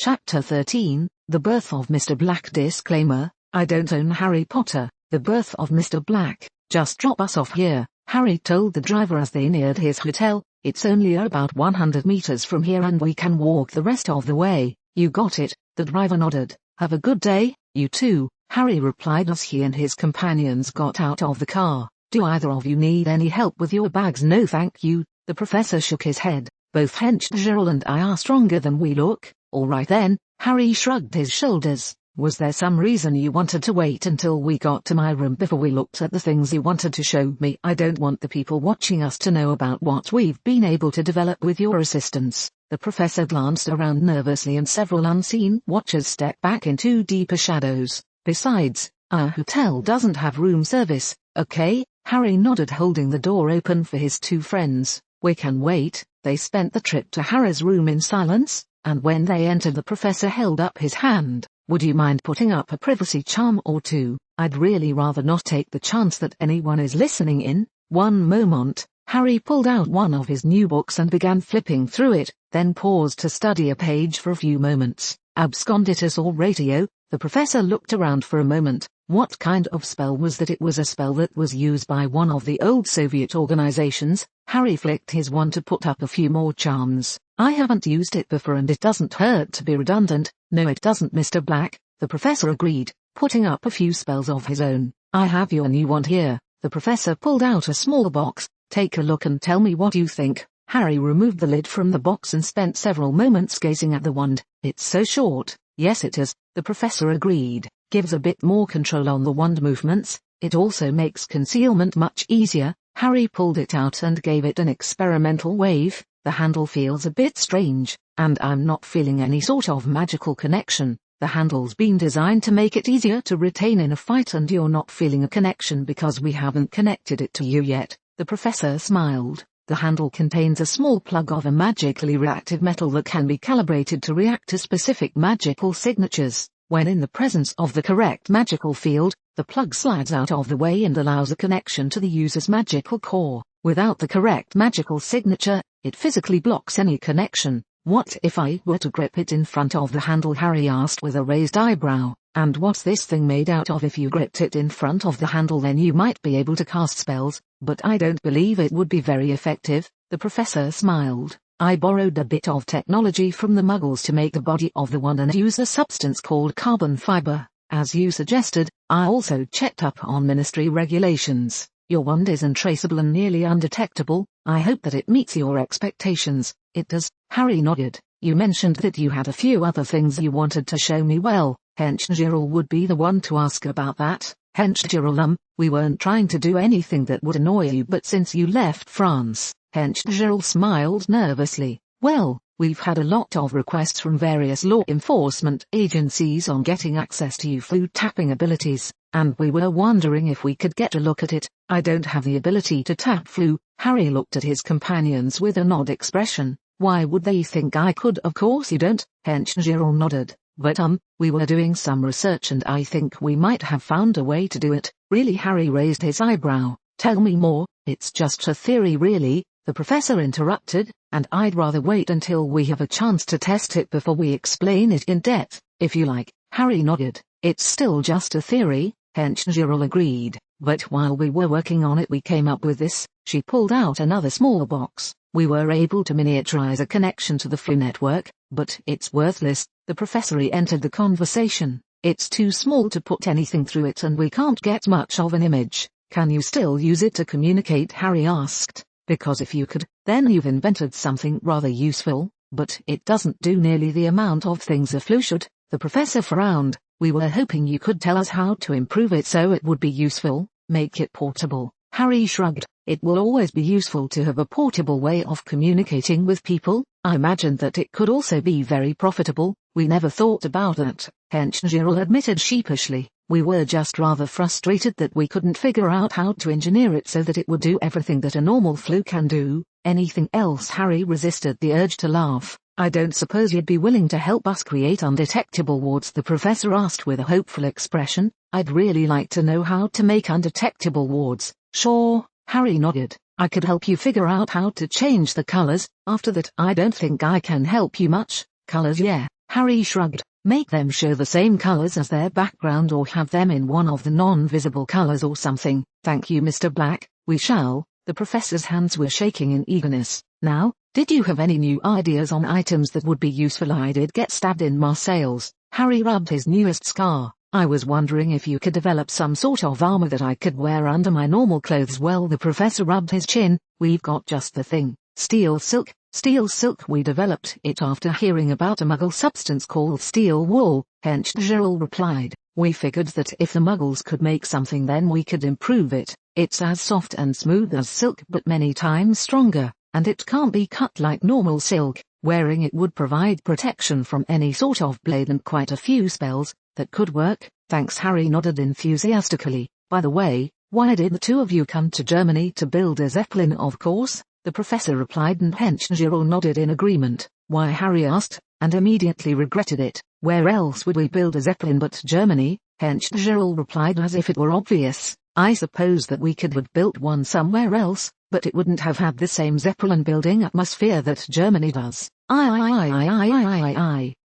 Chapter 13, The Birth of Mr. Black. Disclaimer, I don't own Harry Potter. The Birth of Mr. Black. Just drop us off here, Harry told the driver as they neared his hotel. It's only about 100 meters from here and we can walk the rest of the way. You got it, the driver nodded. Have a good day, you too, Harry replied as he and his companions got out of the car. Do either of you need any help with your bags? No thank you, the professor shook his head. Both Henchgerald and I are stronger than we look. All right then, Harry shrugged his shoulders. Was there some reason you wanted to wait until we got to my room before we looked at the things you wanted to show me? I don't want the people watching us to know about what we've been able to develop with your assistance. The professor glanced around nervously and several unseen watchers stepped back into deeper shadows. Besides, our hotel doesn't have room service, okay? Harry nodded, holding the door open for his two friends. We can wait. They spent the trip to Harry's room in silence, and when they entered the professor held up his hand. Would you mind putting up a privacy charm or two? I'd really rather not take the chance that anyone is listening in. One moment, Harry pulled out one of his new books and began flipping through it, then paused to study a page for a few moments. Absconditus or ratio? The professor looked around for a moment. What kind of spell was that? It was a spell that was used by one of the old Soviet organizations. Harry flicked his wand to put up a few more charms. I haven't used it before and it doesn't hurt to be redundant. No it doesn't, Mr. Black, the professor agreed, putting up a few spells of his own. I have your new wand here. The professor pulled out a small box. Take a look and tell me what you think. Harry removed the lid from the box and spent several moments gazing at the wand. It's so short. Yes it is, the professor agreed. Gives a bit more control on the wand movements. It also makes concealment much easier. Harry pulled it out and gave it an experimental wave. The handle feels a bit strange, and I'm not feeling any sort of magical connection. The handle's been designed to make it easier to retain in a fight, and you're not feeling a connection because we haven't connected it to you yet. The professor smiled. The handle contains a small plug of a magically reactive metal that can be calibrated to react to specific magical signatures. When in the presence of the correct magical field, the plug slides out of the way and allows a connection to the user's magical core. Without the correct magical signature, it physically blocks any connection. What if I were to grip it in front of the handle? Harry asked with a raised eyebrow. And what's this thing made out of? If you gripped it in front of the handle then you might be able to cast spells, but I don't believe it would be very effective. The professor smiled. I borrowed a bit of technology from the Muggles to make the body of the wand and use a substance called carbon fiber. As you suggested, I also checked up on ministry regulations. Your wand is untraceable and nearly undetectable. I hope that it meets your expectations. It does, Harry nodded. You mentioned that you had a few other things you wanted to show me. Well, Henchgerald would be the one to ask about that. Henchgerald, we weren't trying to do anything that would annoy you, but since you left France, Henchgerald smiled nervously. Well, we've had a lot of requests from various law enforcement agencies on getting access to your flu tapping abilities, and we were wondering if we could get a look at it. I don't have the ability to tap flu. Harry looked at his companions with an odd expression. Why would they think I could? Of course you don't, Henchgerald nodded. But we were doing some research and I think we might have found a way to do it. Really? Harry raised his eyebrow. Tell me more. It's just a theory really, the professor interrupted, and I'd rather wait until we have a chance to test it before we explain it in depth, if you like. Harry nodded. It's still just a theory, Henchgerald agreed, but while we were working on it we came up with this. She pulled out another small box. We were able to miniaturize a connection to the flu network, but it's worthless. The professor entered the conversation. It's too small to put anything through it and we can't get much of an image. Can you still use it to communicate? Harry asked. Because if you could, then you've invented something rather useful, but it doesn't do nearly the amount of things a flu should. The professor frowned. We were hoping you could tell us how to improve it so it would be useful. Make it portable. Harry shrugged. It will always be useful to have a portable way of communicating with people. I imagined that it could also be very profitable. We never thought about that, Henchgerald admitted sheepishly. We were just rather frustrated that we couldn't figure out how to engineer it so that it would do everything that a normal flu can do. Anything else? Harry resisted the urge to laugh. I don't suppose you'd be willing to help us create undetectable wards? The professor asked with a hopeful expression. I'd really like to know how to make undetectable wards. Sure, Harry nodded. I could help you figure out how to change the colors. After that I don't think I can help you much. Colors? Yeah, Harry shrugged. Make them show the same colors as their background or have them in one of the non-visible colors or something. Thank you, Mr. Black, we shall. The professor's hands were shaking in eagerness. Now, did you have any new ideas on items that would be useful? I did get stabbed in Marseilles. Harry rubbed his newest scar. I was wondering if you could develop some sort of armor that I could wear under my normal clothes. Well, the professor rubbed his chin. We've got just the thing. Steel silk. Steel silk. We developed it after hearing about a muggle substance called steel wool, Hench Gerald replied. We figured that if the muggles could make something, then we could improve it. It's as soft and smooth as silk but many times stronger, and it can't be cut like normal silk. Wearing it would provide protection from any sort of blade and quite a few spells that could work. Thanks. Harry nodded enthusiastically. By the way, why did the two of you come to Germany to build a zeppelin? Of course, the professor replied, and Hench Gerald nodded in agreement. Why? Harry asked, and immediately regretted it. Where else would we build a zeppelin but Germany? Hench Gerald replied as if it were obvious. I suppose that we could have built one somewhere else, but it wouldn't have had the same zeppelin building atmosphere that Germany does.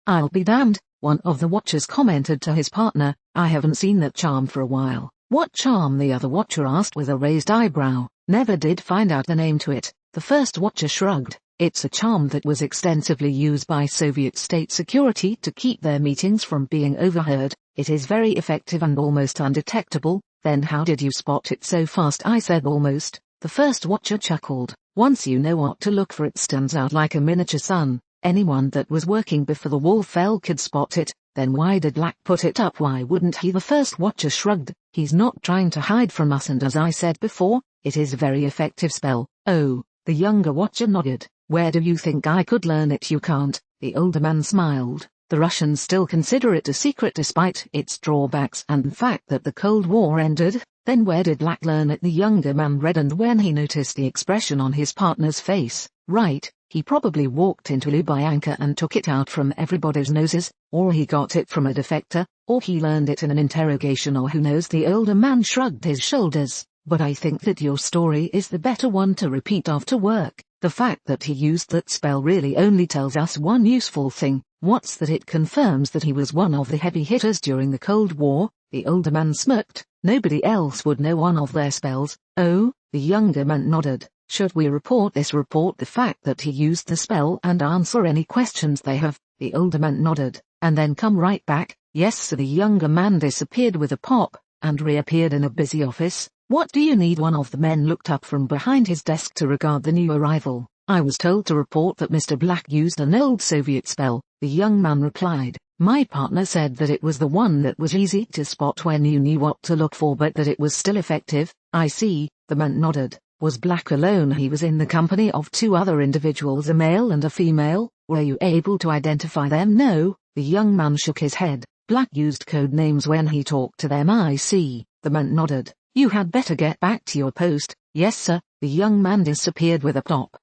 I'll be damned, one of the watchers commented to his partner. I haven't seen that charm for a while. What charm? The other watcher asked with a raised eyebrow. Never did find out the name to it. The first watcher shrugged. It's a charm that was extensively used by Soviet state security to keep their meetings from being overheard. It is very effective and almost undetectable. Then how did you spot it so fast? I said almost. The first watcher chuckled. Once you know what to look for, it stands out like a miniature sun. Anyone that was working before the wall fell could spot it. Then why did Black put it up? Why wouldn't he? The first watcher shrugged. He's not trying to hide from us, and as I said before, it is a very effective spell. Oh, the younger watcher nodded. Where do you think I could learn it? You can't. The older man smiled. The Russians still consider it a secret despite its drawbacks and the fact that the Cold War ended. Then where did Black learn it? The younger man reddened when he noticed the expression on his partner's face. Right, he probably walked into Lubyanka and took it out from everybody's noses, or he got it from a defector, or he learned it in an interrogation, or who knows. The older man shrugged his shoulders. But I think that your story is the better one to repeat after work. The fact that he used that spell really only tells us one useful thing. What's that? It confirms that he was one of the heavy hitters during the Cold War. The older man smirked. Nobody else would know one of their spells. Oh, the younger man nodded. Should we report this? Report the fact that he used the spell and answer any questions they have. The older man nodded. And then come right back. Yes, sir. The younger man disappeared with a pop and reappeared in a busy office. What do you need? One of the men looked up from behind his desk to regard the new arrival. I was told to report that Mr. Black used an old Soviet spell, the young man replied. My partner said that it was the one that was easy to spot when you knew what to look for, but that it was still effective. I see, the man nodded. Was Black alone? He was in the company of two other individuals, a male and a female. Were you able to identify them? No, the young man shook his head. Black used code names when he talked to them. I see, the man nodded. You had better get back to your post. Yes, sir. The young man disappeared with a plop.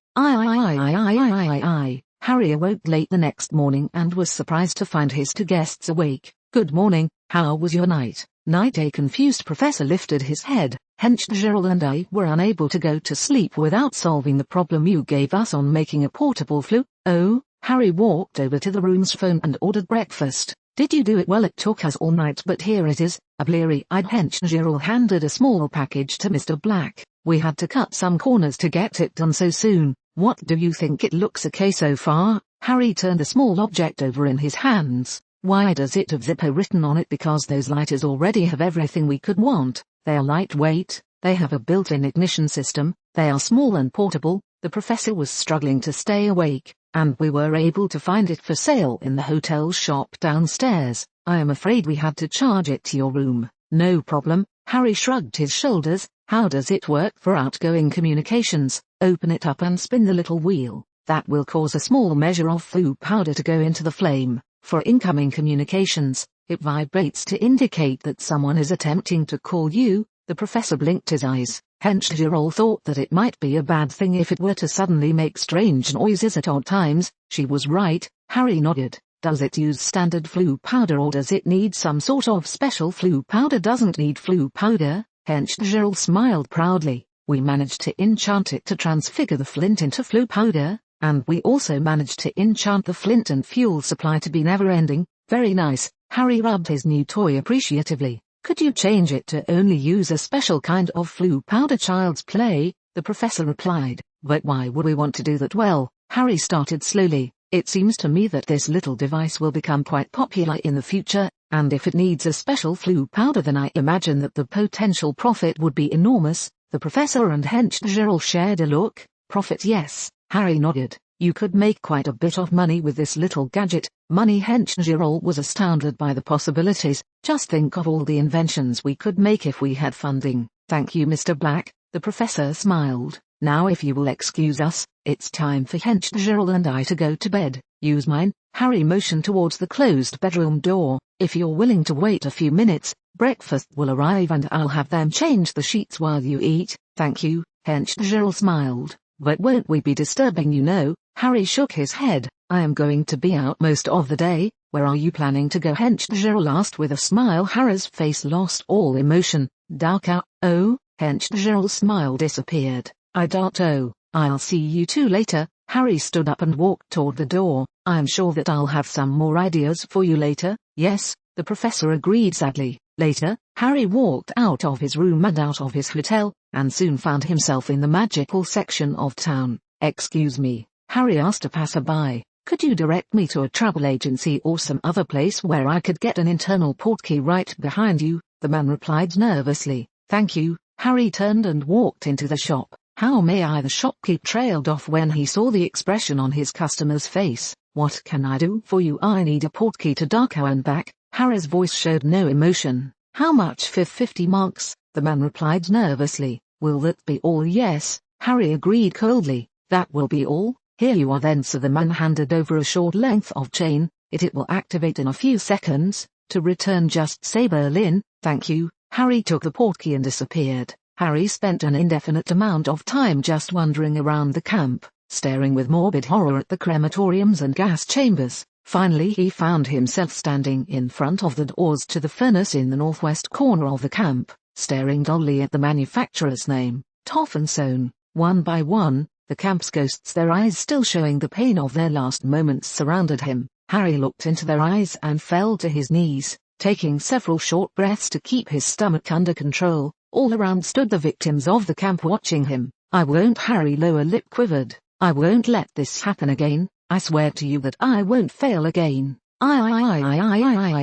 Harry awoke late the next morning and was surprised to find his two guests awake. Good morning, how was your night? Night? A confused professor lifted his head. Hench Gerald and I were unable to go to sleep without solving the problem you gave us on making a portable flute. Oh, Harry walked over to the room's phone and ordered breakfast. Did you do it? Well, it took us all night, but here it is. A bleary-eyed Hench Gerald handed a small package to Mr. Black. We had to cut some corners to get it done so soon. What do you think? It looks okay so far. Harry turned a small object over in his hands. Why does it have Zippo written on it? Because those lighters already have everything we could want. They are lightweight, they have a built-in ignition system, they are small and portable. The professor was struggling to stay awake, and we were able to find it for sale in the hotel's shop downstairs. I am afraid we had to charge it to your room. No problem. Harry shrugged his shoulders. How does it work for outgoing communications? Open it up and spin the little wheel. That will cause a small measure of flue powder to go into the flame. For incoming communications, it vibrates to indicate that someone is attempting to call you. The professor blinked his eyes. Hench Gerald thought that it might be a bad thing if it were to suddenly make strange noises at odd times. She was right. Harry nodded. Does it use standard flue powder or does it need some sort of special flue powder? Doesn't need flue powder. Hench Gerald smiled proudly. We managed to enchant it to transfigure the flint into flue powder. and we also managed to enchant the flint and fuel supply to be never-ending. Very nice. Harry rubbed his new toy appreciatively. Could you change it to only use a special kind of flu powder? Child's play, the professor replied. But why would we want to do that? Well, Harry started slowly. It seems to me that this little device will become quite popular in the future, and if it needs a special flu powder, then I imagine that the potential profit would be enormous. The professor and Hench Gerald shared a look. Profit? Yes, Harry nodded. You could make quite a bit of money with this little gadget. Money? Hench Gerald was astounded by the possibilities. Just think of all the inventions we could make if we had funding. Thank you, Mr. Black. The professor smiled. Now if you will excuse us, it's time for Hench Gerald and I to go to bed. Use mine. Harry motioned towards the closed bedroom door. If you're willing to wait a few minutes, breakfast will arrive and I'll have them change the sheets while you eat. Thank you. Hench Gerald smiled. But won't we be disturbing you? No. Harry shook his head. I am going to be out most of the day. Where are you planning to go? Hench Gerald asked with a smile. Harry's face lost all emotion. Dachau. Oh, Hench Gerald's smile disappeared. I don't know. I'll see you two later. Harry stood up and walked toward the door. I am sure that I'll have some more ideas for you later. Yes, the professor agreed sadly. Later, Harry walked out of his room and out of his hotel, and soon found himself in the magical section of town. Excuse me, Harry asked a passerby. Could you direct me to a travel agency or some other place where I could get an internal portkey? Right behind you, the man replied nervously. Thank you. Harry turned and walked into the shop. How may I? The shopkeeper trailed off when he saw the expression on his customer's face. What can I do for you? I need a portkey to Dachau and back. Harry's voice showed no emotion. How much? For 50 marks, the man replied nervously. Will that be all? Yes, Harry agreed coldly. That will be all. Here you are then. So the man handed over a short length of chain. It will activate in a few seconds. To return just say Berlin. Thank you. Harry took the portkey and disappeared. Harry spent an indefinite amount of time just wandering around the camp, staring with morbid horror at the crematoriums and gas chambers. Finally he found himself standing in front of the doors to the furnace in the northwest corner of the camp, staring dully at the manufacturer's name, Toffensohn. One by one, the camp's ghosts, their eyes still showing the pain of their last moments, surrounded him. Harry looked into their eyes and fell to his knees, taking several short breaths to keep his stomach under control. All around stood the victims of the camp watching him. I won't. Harry's lower lip quivered. I won't let this happen again. I swear to you that I won't fail again.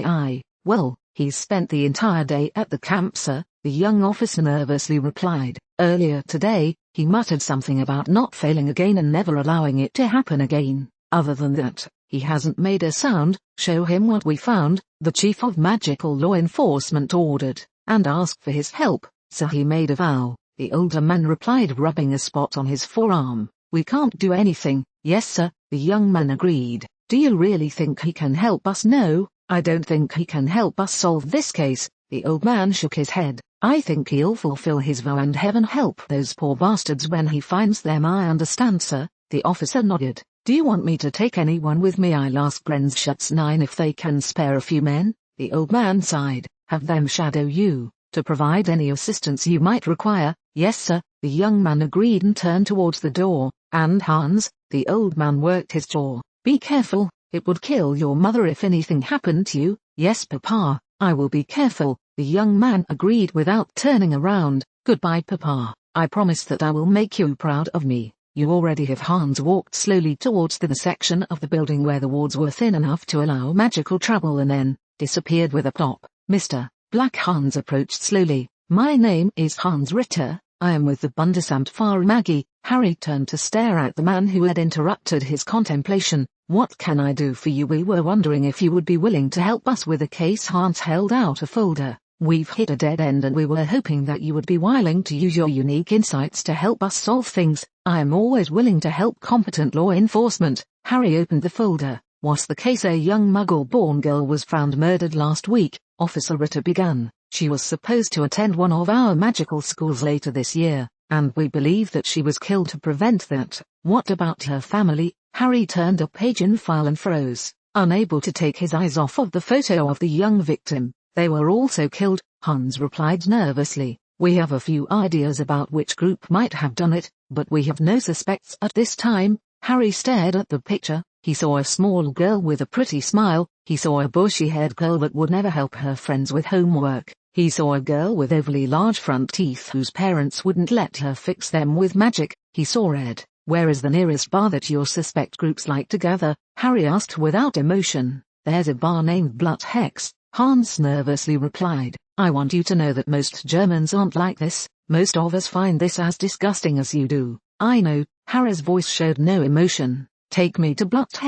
I. Well, he's spent the entire day at the camp, sir, the young officer nervously replied. Earlier today, he muttered something about not failing again and never allowing it to happen again. Other than that, he hasn't made a sound. Show him what we found, the chief of magical law enforcement ordered, and ask for his help. So he made a vow, the older man replied, rubbing a spot on his forearm. We can't do anything. Yes, sir, the young man agreed. Do you really think he can help us? No, I don't think he can help us solve this case. The old man shook his head. I think he'll fulfill his vow and heaven help those poor bastards when he finds them. I understand, sir, the officer nodded. Do you want me to take anyone with me? I'll ask Grenzschutz 9 if they can spare a few men. The old man sighed. Have them shadow you, to provide any assistance you might require. Yes, sir, the young man agreed and turned towards the door. And Hans, the old man worked his jaw. Be careful, it would kill your mother if anything happened to you. Yes, Papa, I will be careful, the young man agreed without turning around. Goodbye, Papa, I promise that I will make you proud of me. You already have. Hans walked slowly towards the section of the building where the wards were thin enough to allow magical travel and then disappeared with a plop. Mr. Black. Hans approached slowly. My name is Hans Ritter, I am with the Bundesamt für Magie. Harry turned to stare at the man who had interrupted his contemplation. What can I do for you? We were wondering if you would be willing to help us with a case. Hans held out a folder. We've hit a dead end and we were hoping that you would be willing to use your unique insights to help us solve things. I am always willing to help competent law enforcement. Harry opened the folder. What's the case? A young Muggle-born girl was found murdered last week, Officer Ritter began. She was supposed to attend one of our magical schools later this year, and we believe that she was killed to prevent that. What about her family? Harry turned a page in file and froze, unable to take his eyes off of the photo of the young victim. They were also killed, Hans replied nervously. We have a few ideas about which group might have done it, but we have no suspects at this time. Harry stared at the picture. He saw a small girl with a pretty smile. He saw a bushy-haired girl that would never help her friends with homework. He saw a girl with overly large front teeth whose parents wouldn't let her fix them with magic. He saw red. Where is the nearest bar that your suspect groups like to gather? Harry asked without emotion. There's a bar named Blot. Hans nervously replied. I want you to know that most Germans aren't like this. Most of us find this as disgusting as you do. I know. Harry's voice showed no emotion. Take me to Blot.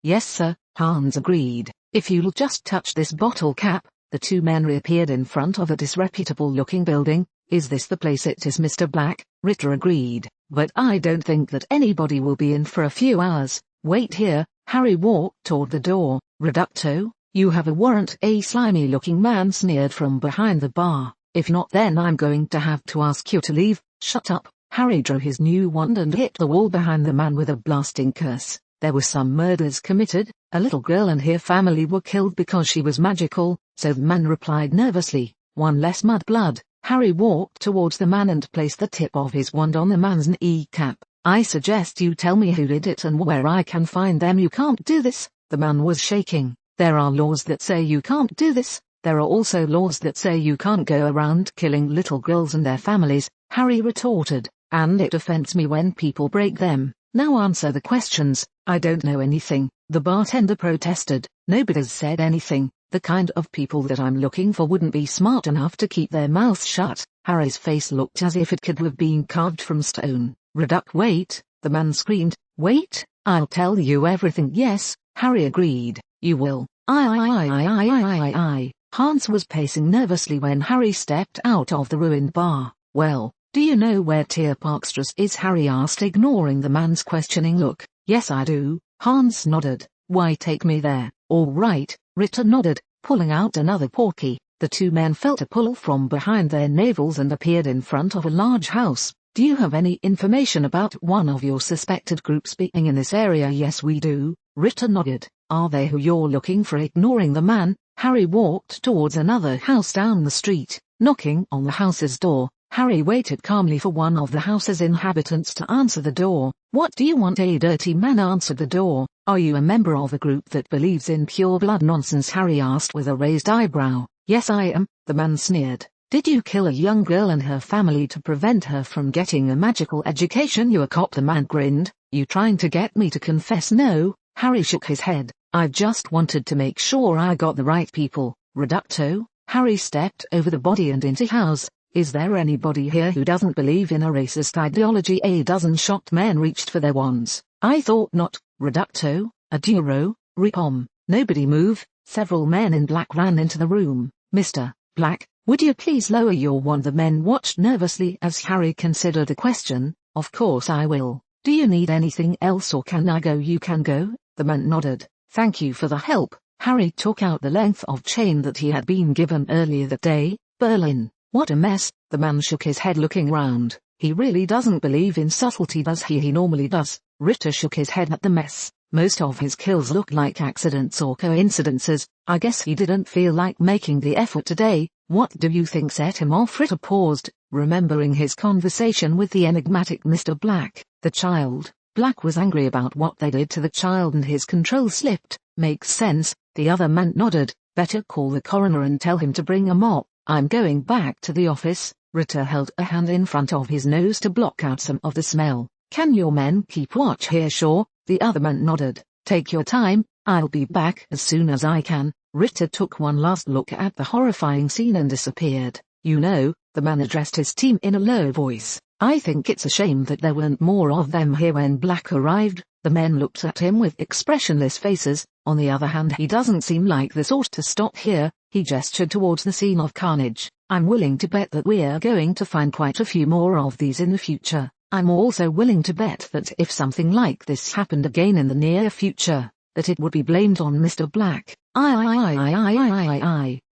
Yes sir, Hans agreed. If you'll just touch this bottle cap. The two men reappeared in front of a disreputable-looking building. Is this the place? It is, Mr. Black, Ritter agreed. But I don't think that anybody will be in for a few hours. Wait here. Harry walked toward the door. Reducto, you have a warrant? A slimy-looking man sneered from behind the bar. If not, then I'm going to have to ask you to leave. Shut up. Harry drew his new wand and hit the wall behind the man with a blasting curse. There were some murders committed. A little girl and her family were killed because she was magical, so the man replied nervously. One less mud blood. Harry walked towards the man and placed the tip of his wand on the man's kneecap. I suggest you tell me who did it and where I can find them. You can't do this. The man was shaking. There are laws that say you can't do this. There are also laws that say you can't go around killing little girls and their families, Harry retorted, and it offends me when people break them. Now answer the questions. I don't know anything, the bartender protested. Nobody's said anything. The kind of people that I'm looking for wouldn't be smart enough to keep their mouths shut. Harry's face looked as if it could have been carved from stone. Reduc, wait, the man screamed. Wait, I'll tell you everything. Yes, Harry agreed. You will. I. Hans was pacing nervously when Harry stepped out of the ruined bar. Well, do you know where Tierparkstrasse is? Harry asked, ignoring the man's questioning look. Yes, I do. Hans nodded. Why, take me there. All right, Ritter nodded, pulling out another portkey. The two men felt a pull from behind their navels and appeared in front of a large house. Do you have any information about one of your suspected groups being in this area? Yes, we do. Ritter nodded. Are they who you're looking for? Ignoring the man, Harry walked towards another house down the street. Knocking on the house's door, Harry waited calmly for one of the house's inhabitants to answer the door. What do you want? A dirty man answered the door. Are you a member of a group that believes in pure blood nonsense? Harry asked with a raised eyebrow. Yes, I am, the man sneered. Did you kill a young girl and her family to prevent her from getting a magical education? You a cop? The man grinned. You trying to get me to confess? No, Harry shook his head. I just wanted to make sure I got the right people. Reducto, Harry stepped over the body and into house. Is there anybody here who doesn't believe in a racist ideology? A dozen shocked men reached for their wands. I thought not. Reducto, Aduro, Repom. Nobody move. Several men in black ran into the room. Mr. Black, would you please lower your wand? The men watched nervously as Harry considered the question. Of course I will. Do you need anything else or can I go? You can go. The man nodded. Thank you for the help. Harry took out the length of chain that he had been given earlier that day. Berlin. What a mess. The man shook his head, looking round. He really doesn't believe in subtlety, does he? He normally does. Ritter shook his head at the mess. Most of his kills look like accidents or coincidences. I guess he didn't feel like making the effort today. What do you think set him off? Ritter paused, remembering his conversation with the enigmatic Mr. Black. The child. Black was angry about what they did to the child and his control slipped. Makes sense. The other man nodded. Better call the coroner and tell him to bring a mop. I'm going back to the office. Ritter held a hand in front of his nose to block out some of the smell. Can your men keep watch here? Sure. The other man nodded. Take your time. I'll be back as soon as I can. Ritter took one last look at the horrifying scene and disappeared. You know, the man addressed his team in a low voice. I think it's a shame that there weren't more of them here when Black arrived. The men looked at him with expressionless faces. On the other hand, he doesn't seem like the sort to stop here. He gestured towards the scene of carnage. I'm willing to bet that we're going to find quite a few more of these in the future. I'm also willing to bet that if something like this happened again in the near future, that it would be blamed on Mr. Black.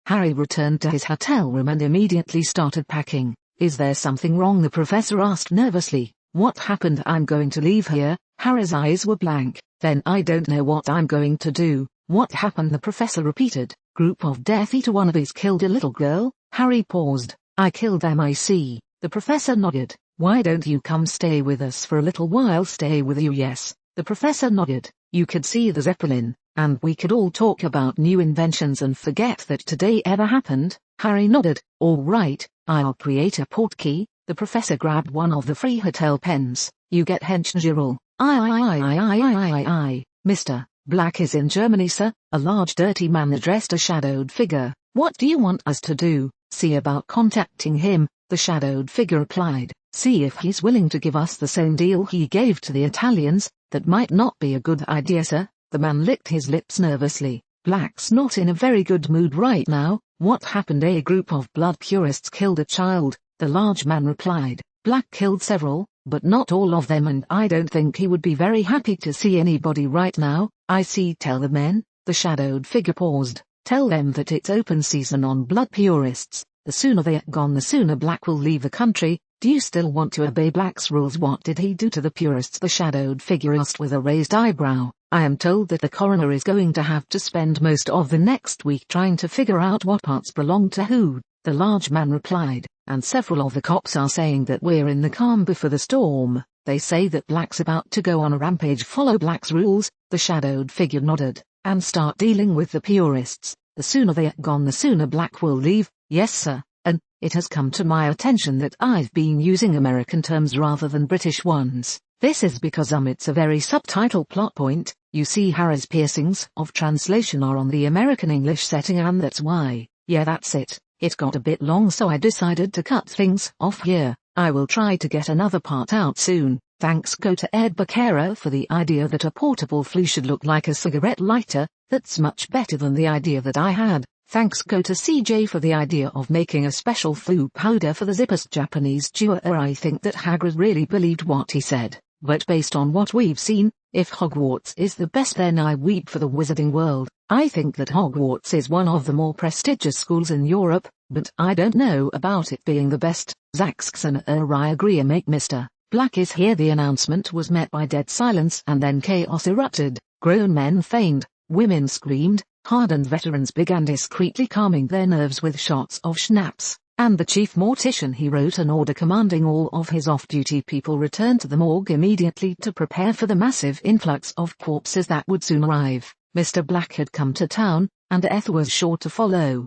Harry returned to his hotel room and immediately started packing. Is there something wrong? The professor asked nervously. What happened? I'm going to leave here. Harry's eyes were blank. Then I don't know what I'm going to do. What happened? The professor repeated. Group of Death Eater wannabes killed a little girl. Harry paused. I killed them, I see. The professor nodded. Why don't you come stay with us for a little while? Stay with you? Yes. The professor nodded. You could see the Zeppelin, and we could all talk about new inventions and forget that today ever happened. Harry nodded. All right, I'll create a portkey. The professor grabbed one of the free hotel pens. You get henchgeril. I. Mr. Black is in Germany, sir. A large dirty man addressed a shadowed figure. What do you want us to do? See about contacting him, the shadowed figure replied. See if he's willing to give us the same deal he gave to the Italians. That might not be a good idea, sir. The man licked his lips nervously. Black's not in a very good mood right now. What happened? A group of blood purists killed a child, the large man replied. Black killed several, but not all of them, and I don't think he would be very happy to see anybody right now. I see. Tell the men. The shadowed figure paused. Tell them that it's open season on blood purists. The sooner they are gone, the sooner Black will leave the country. Do you still want to obey Black's rules? What did he do to the purists? The shadowed figure asked with a raised eyebrow. I am told that the coroner is going to have to spend most of the next week trying to figure out what parts belong to who, the large man replied, and several of the cops are saying that we're in the calm before the storm. They say that Black's about to go on a rampage. Follow Black's rules, the shadowed figure nodded, and start dealing with the purists. The sooner they are gone, the sooner Black will leave. Yes, sir. And it has come to my attention that I've been using American terms rather than British ones. This is because it's a very subtitle plot point. You see, Harry's piercings of translation are on the American English setting, and that's why. Yeah, that's it. It got a bit long, so I decided to cut things off here. I will try to get another part out soon. Thanks go to Ed Becerra for the idea that a portable flue should look like a cigarette lighter. That's much better than the idea that I had. Thanks go to CJ for the idea of making a special flue powder for the zippers. Japanese chewer. I think that Hagrid really believed what he said, but based on what we've seen, if Hogwarts is the best, then I weep for the wizarding world. I think that Hogwarts is one of the more prestigious schools in Europe, but I don't know about it being the best. Zaxxon. I agree. Make Mr. Black is here. The announcement was met by dead silence, and then chaos erupted. Grown men feigned, women screamed, hardened veterans began discreetly calming their nerves with shots of schnapps, and the chief mortician, he wrote an order commanding all of his off-duty people return to the morgue immediately to prepare for the massive influx of corpses that would soon arrive. Mr. Black had come to town, and Eth was sure to follow.